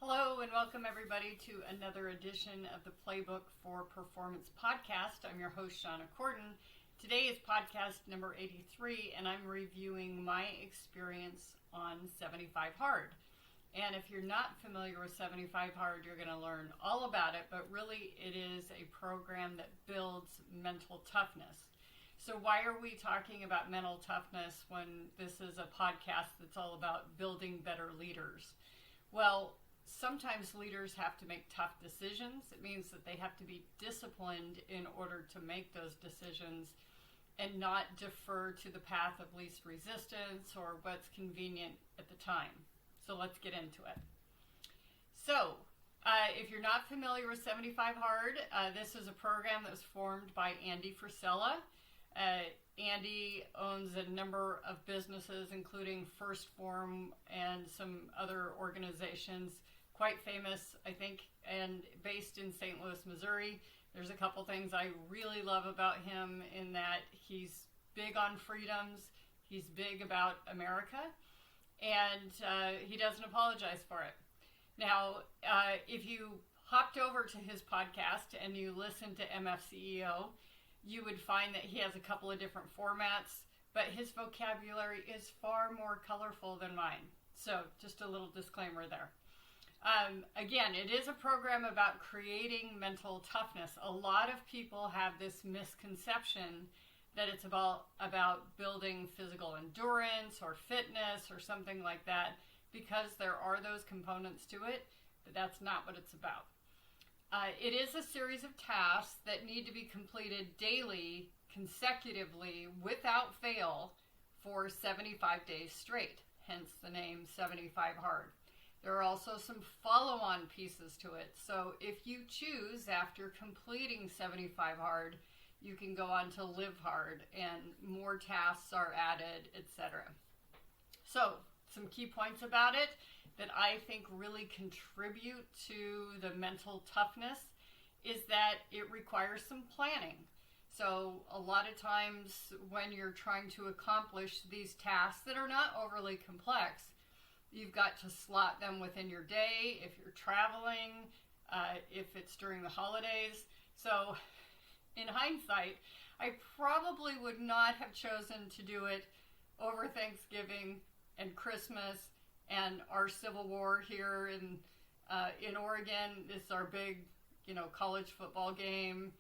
Hello and welcome everybody to another edition of the Playbook for Performance podcast. I'm your host, Shauna Corden. Today is podcast number 83 and I'm reviewing my experience on 75 Hard. And if you're not familiar with 75 Hard, you're going to learn all about it, but really it is a program that builds mental toughness. So why are we talking about mental toughness when this is a podcast that's all about building better leaders? Well, sometimes leaders have to make tough decisions. It means that they have to be disciplined in order to make those decisions and not defer to the path of least resistance or what's convenient at the time. So let's get into it. So, if you're not familiar with 75 Hard, this is a program that was formed by Andy Frisella. Andy owns a number of businesses, including First Phorm and some other organizations, quite famous, I think, and based in St. Louis, Missouri. There's a couple things I really love about him in that he's big on freedoms, he's big about America, and he doesn't apologize for it. Now, if you hopped over to his podcast and you listened to MFCEO, you would find that he has a couple of different formats, but his vocabulary is far more colorful than mine. So just a little disclaimer there. Again, it is a program about creating mental toughness. A lot of people have this misconception that it's about building physical endurance or fitness or something like that, because there are those components to it, but that's not what it's about. It is a series of tasks that need to be completed daily, consecutively, without fail, for 75 days straight, hence the name 75 Hard. There are also some follow-on pieces to it. So if you choose, after completing 75 Hard, you can go on to Live Hard and more tasks are added, etc. So some key points about it that I think really contribute to the mental toughness is that it requires some planning. So a lot of times when you're trying to accomplish these tasks that are not overly complex, you've got to slot them within your day if you're traveling, if it's during the holidays. So in hindsight, I probably would not have chosen to do it over Thanksgiving and Christmas and our Civil War here in Oregon. This is our big, college football game,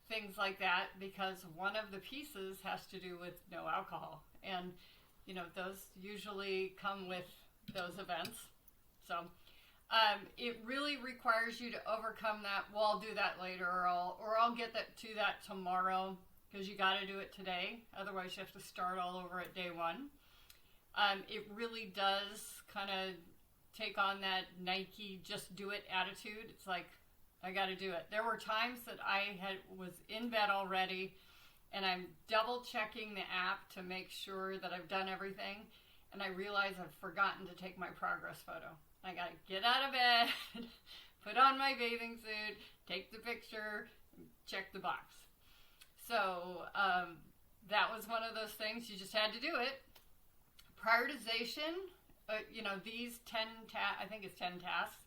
things like that, because one of the pieces has to do with no alcohol. And, those usually come with those events. So it really requires you to overcome that. Well, I'll do that later, or I'll get to that tomorrow, because you got to do it today. Otherwise, you have to start all over at day one. It really does kind of take on that Nike just do it attitude. It's like, I got to do it. There were times that I was in bed already and I'm double checking the app to make sure that I've done everything, and I realize I've forgotten to take my progress photo. I got to get out of bed, put on my bathing suit, take the picture, check the box. So that was one of those things. You just had to do it. Prioritization, these 10 I think it's 10 tasks,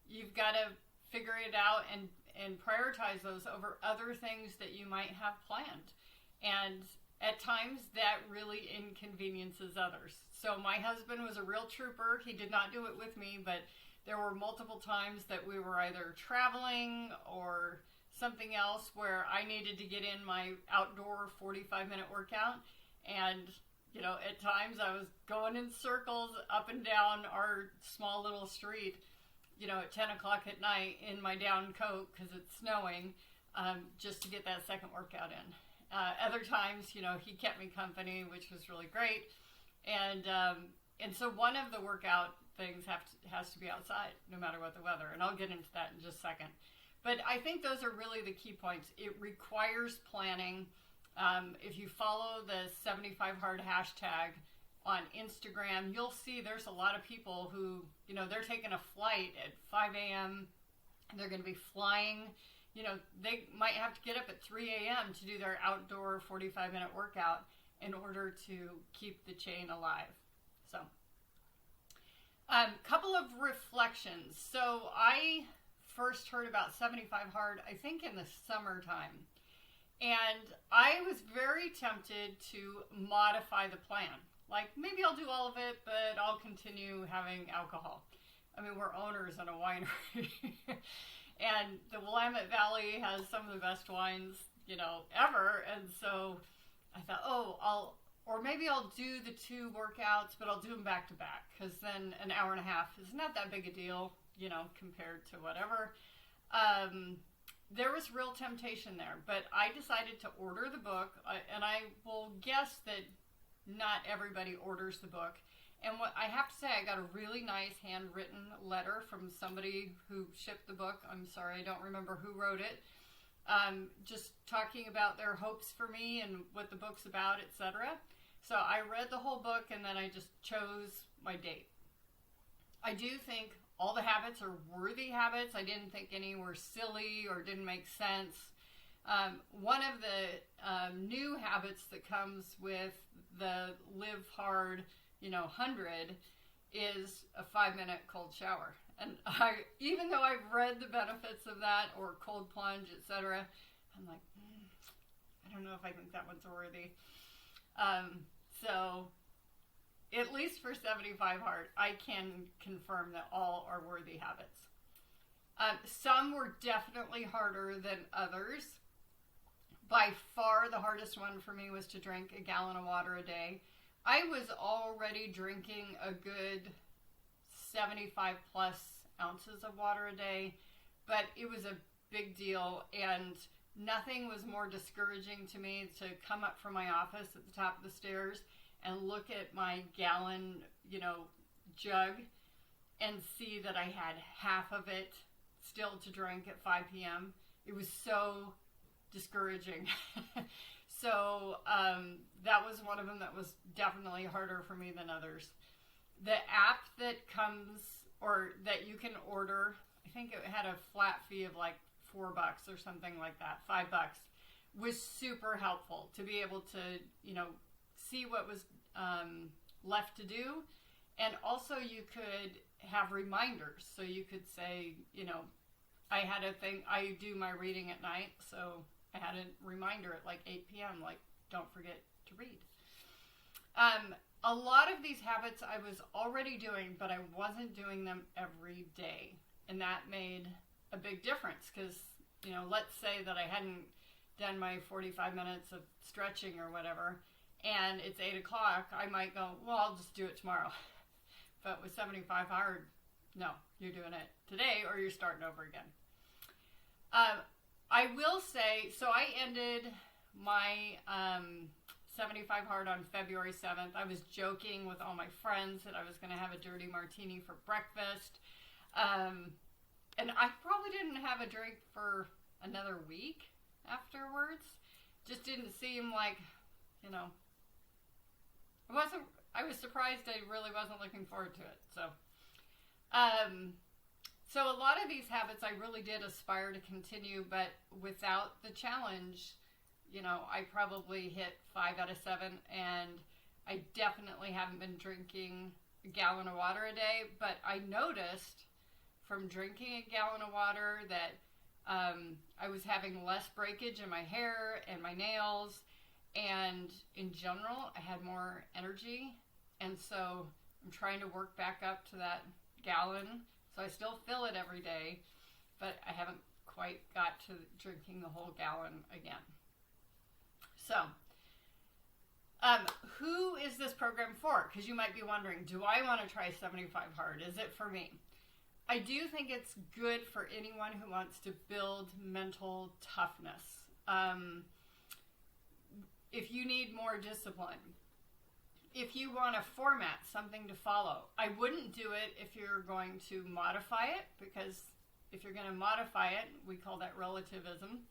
you've got to figure it out and prioritize those over other things that you might have planned. And at times that really inconveniences others. So my husband was a real trooper. He did not do it with me, but there were multiple times that we were either traveling or something else where I needed to get in my outdoor 45-minute workout. And at times I was going in circles up and down our small little street, at 10 o'clock at night in my down coat because it's snowing, just to get that second workout in. Other times, he kept me company, which was really great. And so one of the workout things has to be outside, no matter what the weather. And I'll get into that in just a second. But I think those are really the key points. It requires planning. If you follow the 75 Hard hashtag on Instagram, you'll see there's a lot of people who, they're taking a flight at 5 a.m. They're going to be flying. They might have to get up at 3 a.m. to do their outdoor 45-minute workout in order to keep the chain alive. So Couple of reflections. So I first heard about 75 Hard, I think in the summertime. And I was very tempted to modify the plan. Like, maybe I'll do all of it, but I'll continue having alcohol. I mean, we're owners in a winery. And the Willamette Valley has some of the best wines, ever. And so I thought, or maybe I'll do the 2 workouts, but I'll do them back to back, because then an hour and a half is not that big a deal, compared to whatever. There was real temptation there, but I decided to order the book, and I will guess that not everybody orders the book. And what I have to say, I got a really nice handwritten letter from somebody who shipped the book. I'm sorry, I don't remember who wrote it. Just talking about their hopes for me and what the book's about, etc. So I read the whole book, and then I just chose my date. I do think all the habits are worthy habits. I didn't think any were silly or didn't make sense. One of the new habits that comes with the Live Hard, 100 is a 5-minute cold shower. And even though I've read the benefits of that, or cold plunge, etc., I'm like, I don't know if I think that one's worthy. So at least for 75 Hard, I can confirm that all are worthy habits. Some were definitely harder than others. By far, the hardest one for me was to drink a gallon of water a day. I was already drinking a good 75 plus ounces of water a day, but it was a big deal, and nothing was more discouraging to me to come up from my office at the top of the stairs and look at my gallon, jug, and see that I had half of it still to drink at 5 p.m. It was so discouraging. So that was one of them that was definitely harder for me than others. The app that comes, or that you can order, I think it had a flat fee of like $4 or something like that, $5, was super helpful to be able to, see what was left to do. And also you could have reminders. So you could say, I had a thing, I do my reading at night, so I had a reminder at like 8 p.m., like, don't forget to read. A lot of these habits I was already doing, but I wasn't doing them every day. And that made a big difference, because, let's say that I hadn't done my 45 minutes of stretching or whatever, and it's 8 o'clock, I might go, well, I'll just do it tomorrow. But with 75 Hard, no, you're doing it today or you're starting over again. I will say, so I ended my 75 Hard on February 7th. I was joking with all my friends that I was going to have a dirty martini for breakfast. And I probably didn't have a drink for another week afterwards. Just didn't seem like, I was surprised. I really wasn't looking forward to it. So a lot of these habits I really did aspire to continue, but without the challenge, I probably hit 5 out of 7, and I definitely haven't been drinking a gallon of water a day, but I noticed from drinking a gallon of water that I was having less breakage in my hair and my nails, and in general, I had more energy, and so I'm trying to work back up to that gallon. So I still fill it every day, but I haven't quite got to drinking the whole gallon again. So, who is this program for? Because you might be wondering, do I want to try 75 Hard? Is it for me? I do think it's good for anyone who wants to build mental toughness. If you need more discipline, if you want a format, something to follow. I wouldn't do it if you're going to modify it, because if you're going to modify it, we call that relativism.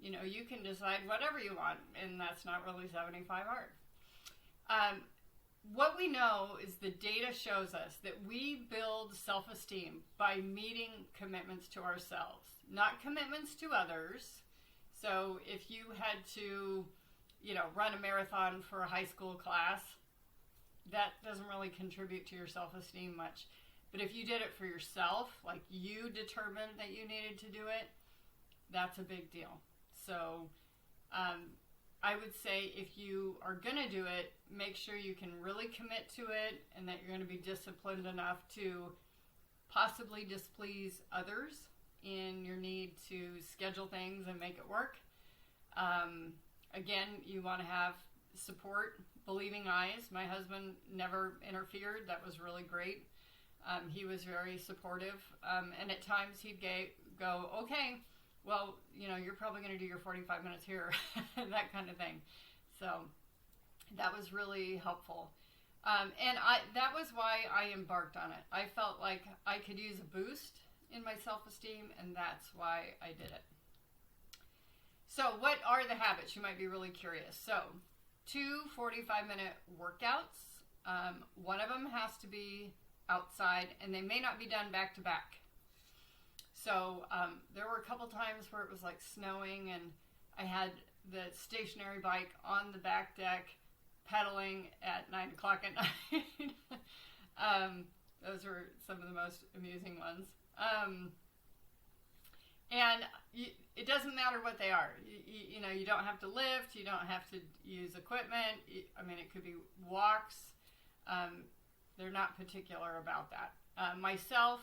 You can decide whatever you want, and that's not really 75 Hard. What we know is the data shows us that we build self-esteem by meeting commitments to ourselves, not commitments to others. So if you had to, run a marathon for a high school class, that doesn't really contribute to your self-esteem much. But if you did it for yourself, like you determined that you needed to do it, that's a big deal. So I would say if you are going to do it, make sure you can really commit to it and that you're going to be disciplined enough to possibly displease others in your need to schedule things and make it work. Again, you want to have support, believing eyes. My husband never interfered. That was really great. He was very supportive. And at times he'd go, okay, well, you're probably going to do your 45 minutes here, that kind of thing. So that was really helpful. And that was why I embarked on it. I felt like I could use a boost in my self-esteem, and that's why I did it. So what are the habits? You might be really curious. So 2 45-minute workouts. One of them has to be outside, and they may not be done back to back. So there were a couple times where it was like snowing, and I had the stationary bike on the back deck pedaling at 9 o'clock at night. Those were some of the most amusing ones. And it doesn't matter what they are. You don't have to lift. You don't have to use equipment. It could be walks. They're not particular about that. Myself,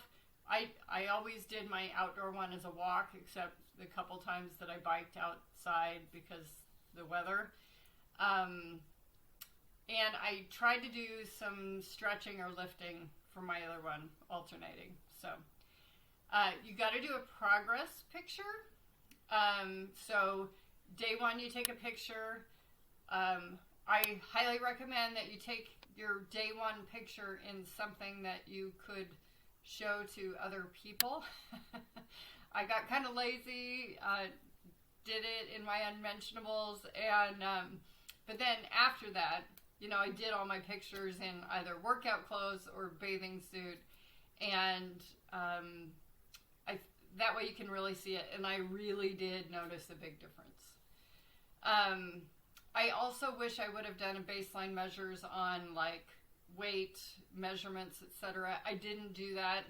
I always did my outdoor one as a walk, except the couple times that I biked outside because the weather. And I tried to do some stretching or lifting for my other one, alternating. So you got to do a progress picture. So day one, you take a picture. I highly recommend that you take your day one picture in something that you could show to other people. I got kind of lazy, did it in my unmentionables, and but then after that, I did all my pictures in either workout clothes or bathing suit, and that way you can really see it, and I really did notice a big difference. I also wish I would have done a baseline measures on like weight, measurements, etc. I didn't do that,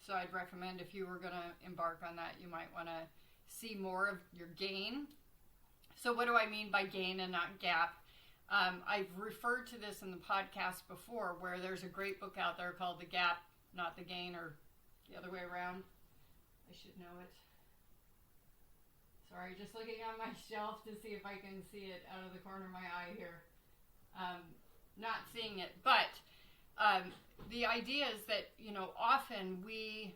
so I'd recommend if you were going to embark on that, you might want to see more of your gain. So what do I mean by gain and not gap? I've referred to this in the podcast before, where there's a great book out there called The Gap, Not the Gain, or the other way around. I should know it. Sorry, just looking on my shelf to see if I can see it out of the corner of my eye here. Not seeing it, but the idea is that, often we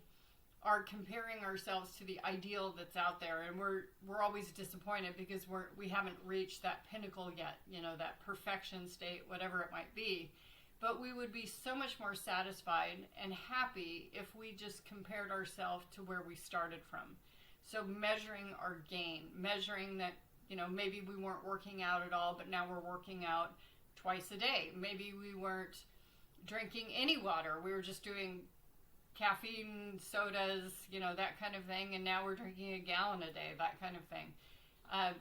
are comparing ourselves to the ideal that's out there, and we're always disappointed because we haven't reached that pinnacle yet, that perfection state, whatever it might be. But we would be so much more satisfied and happy if we just compared ourselves to where we started from. So measuring our gain, measuring that, maybe we weren't working out at all, but now we're working out twice a day. Maybe we weren't drinking any water. We were just doing caffeine, sodas, that kind of thing. And now we're drinking a gallon a day, that kind of thing.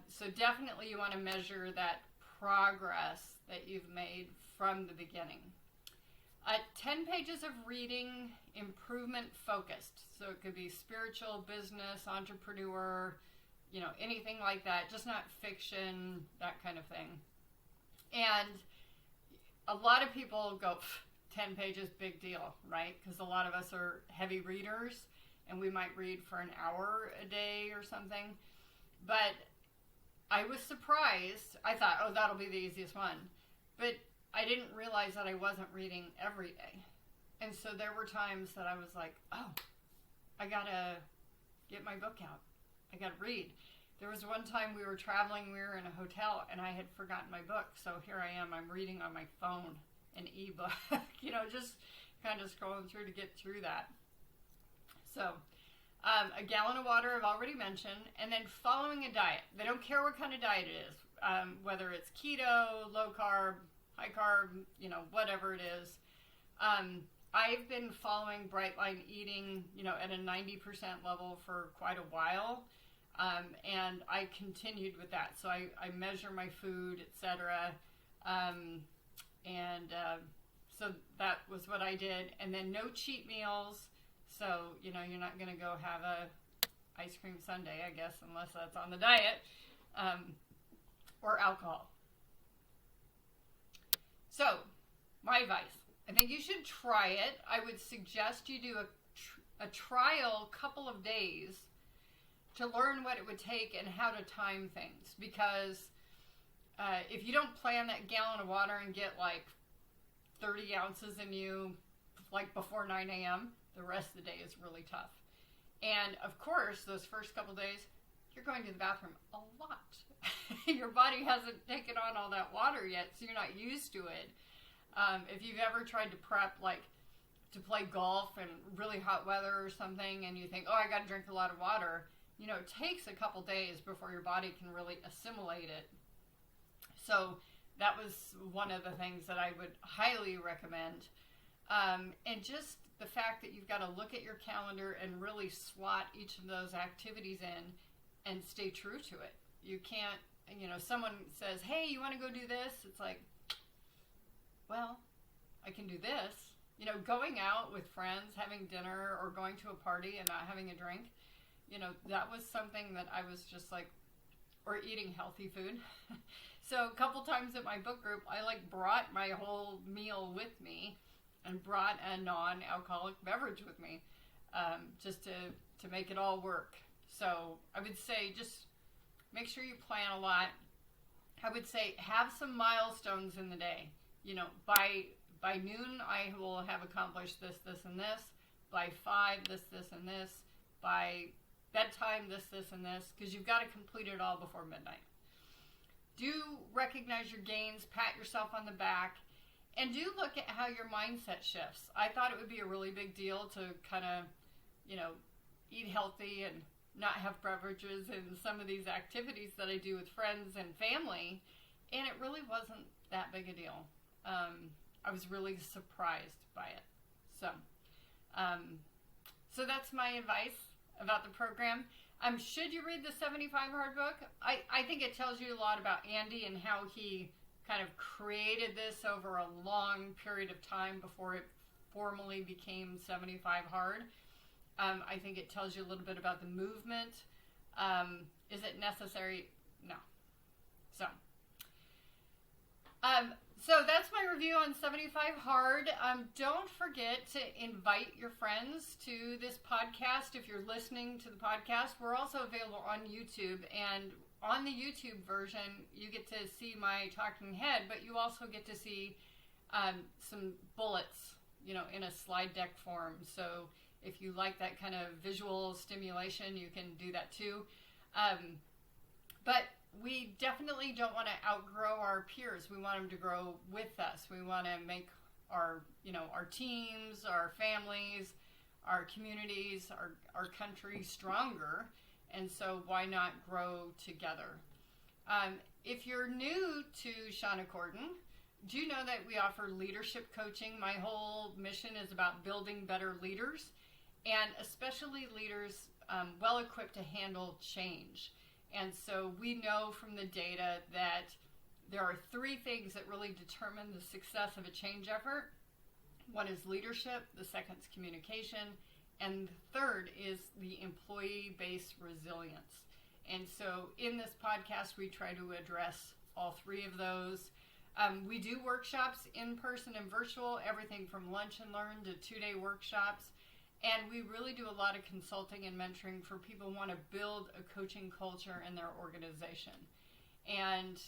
So definitely you want to measure that progress that you've made from the beginning. 10 pages of reading, improvement focused. So it could be spiritual, business, entrepreneur, anything like that. Just not fiction, that kind of thing. And a lot of people go, 10 pages, big deal, right? Because a lot of us are heavy readers, and we might read for an hour a day or something. But I was surprised. I thought, that'll be the easiest one. But I didn't realize that I wasn't reading every day. And so there were times that I was like, I gotta get my book out. I gotta read. There was one time we were traveling, we were in a hotel, and I had forgotten my book. So here I am, I'm reading on my phone, an ebook, just kind of scrolling through to get through that. So a gallon of water I've already mentioned, and then following a diet. They don't care what kind of diet it is, whether it's keto, low carb, high carb, whatever it is. I've been following Bright Line Eating, at a 90% level for quite a while. And I continued with that. So I measure my food, etc. And So that was what I did. And then no cheat meals. So, you're not going to go have a ice cream sundae, I guess, unless that's on the diet, or alcohol. So, my advice, I think you should try it. I would suggest you do a trial couple of days to learn what it would take and how to time things. Because if you don't plan that gallon of water and get like 30 ounces in you like before 9 a.m., the rest of the day is really tough. And of course, those first couple days, you're going to the bathroom a lot. Your body hasn't taken on all that water yet, so you're not used to it. If you've ever tried to prep, like to play golf in really hot weather or something, and you think, oh, I got to drink a lot of water, it takes a couple days before your body can really assimilate it. So that was one of the things that I would highly recommend. And just the fact that you've got to look at your calendar and really slot each of those activities in and stay true to it. You can't, someone says, hey, you want to go do this? It's like, well, I can do this. Going out with friends, having dinner, or going to a party and not having a drink, that was something that I was just like, or eating healthy food. So a couple times at my book group, I brought my whole meal with me and brought a non-alcoholic beverage with me, just to make it all work. So I would say just make sure you plan a lot. I would say have some milestones in the day. By noon, I will have accomplished this, and this. By 5, this, and this. By bedtime, this, and this. Because you've got to complete it all before midnight. Do recognize your gains, pat yourself on the back, and do look at how your mindset shifts. I thought it would be a really big deal to kind of, eat healthy and not have beverages in some of these activities that I do with friends and family, and it really wasn't that big a deal. I was really surprised by it. So that's my advice about the program. Should you read the 75 Hard book? I think it tells you a lot about Andy and how he kind of created this over a long period of time before it formally became 75 Hard. I think it tells you a little bit about the movement. Is it necessary? No. So that's my review on 75 Hard. Don't forget to invite your friends to this podcast if you're listening to the podcast. We're also available on YouTube, and on the YouTube version, you get to see my talking head, but you also get to see some bullets, in a slide deck form. So if you like that kind of visual stimulation, you can do that too. But we definitely don't want to outgrow our peers. We want them to grow with us. We want to make our teams, our families, our communities, our country stronger. And so why not grow together? If you're new to Shauna Corden, do you know that we offer leadership coaching? My whole mission is about building better leaders, and especially leaders well-equipped to handle change. And so we know from the data that there are 3 things that really determine the success of a change effort. One is leadership, the second is communication, and the third is the employee-based resilience. And so in this podcast, we try to address all 3 of those. We do workshops in person and virtual, everything from lunch and learn to 2-day workshops. And we really do a lot of consulting and mentoring for people who want to build a coaching culture in their organization. And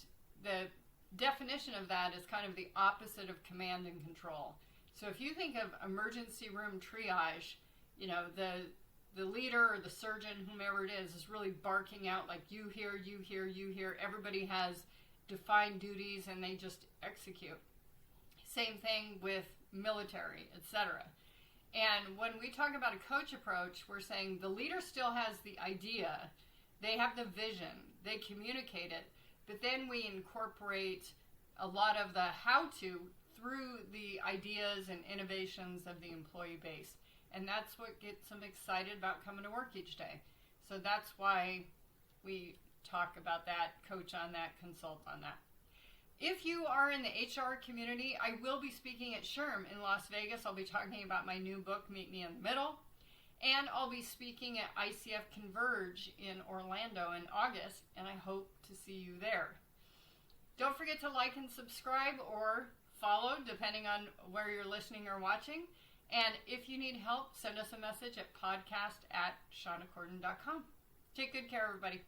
the definition of that is kind of the opposite of command and control. So if you think of emergency room triage, the leader or the surgeon, whomever it is really barking out like, you hear, you hear, you hear. Everybody has defined duties and they just execute. Same thing with military, etc. And when we talk about a coach approach, we're saying the leader still has the idea, they have the vision, they communicate it, but then we incorporate a lot of the how-to through the ideas and innovations of the employee base. And that's what gets them excited about coming to work each day. So that's why we talk about that, coach on that, consult on that. If you are in the HR community, I will be speaking at SHRM in Las Vegas. I'll be talking about my new book, Meet Me in the Middle. And I'll be speaking at ICF Converge in Orlando in August, and I hope to see you there. Don't forget to like and subscribe or follow, depending on where you're listening or watching. And if you need help, send us a message at podcast@shaunaCorden.com. Take good care, everybody.